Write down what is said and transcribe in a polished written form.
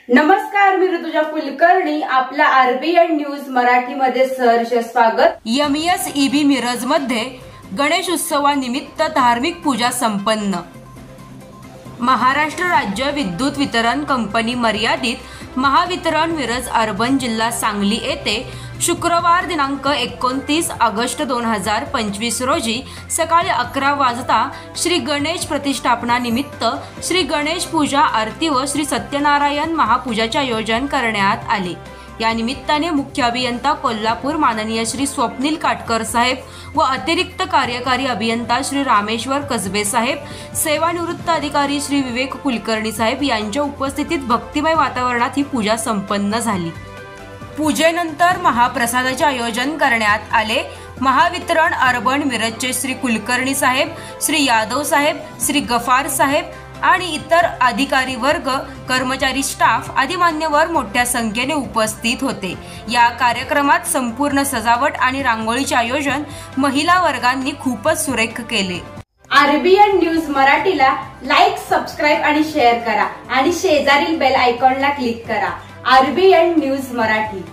नमस्कार, मी ऋतुजा कुलकर्णी. आपल्या RBN news मराठीमध्ये सहर्ष स्वागत. एमईएस ईबी मिरज मध्ये गणेश उत्सवानिमित्त धार्मिक पूजा संपन्न. महाराष्ट्र राज्य विद्युत वितरण कंपनी मर्यादित महावितरण मिरज अर्बन जिल्हा सांगली येथे शुक्रवार दिनांक 29 ऑगस्ट 2025 रोजी सकाळी 11 वाजता श्री गणेश प्रतिष्ठापनानिमित्त श्री गणेश पूजा आरती व श्री सत्यनारायण महापूजाचे आयोजन करण्यात आले. या निमित्ताने मुख्य अभियंता कोल्हापूर माननीय श्री स्वप्नील काटकर साहेब व अतिरिक्त कार्यकारी अभियंता श्री रामेश्वर कसबे साहेब, सेवानिवृत्त अधिकारी श्री विवेक कुलकर्णी साहेब यांच्या उपस्थितीत भक्तिमय वातावरणात ही पूजा संपन्न झाली. पूजेनंतर महाप्रसादाचे आयोजन करण्यात आले. महावितरण अर्बन मिरजचे श्री कुलकर्णी साहेब, श्री यादव साहेब, श्री गफार साहेब आणि इतर अधिकारी वर्ग, कर्मचारी, स्टाफ आदी मान्यवर मोठ्या संख्येने उपस्थित होते. या कार्यक्रमात संपूर्ण सजावट आणि रांगोळीचे आयोजन महिला वर्गांनी खूपच सुरेख केले. आरबीएन न्यूज मराठीला लाईक, सबस्क्राईब आणि शेअर करा आणि शेजारील बेल आयकॉनला क्लिक करा. RBN news Marathi.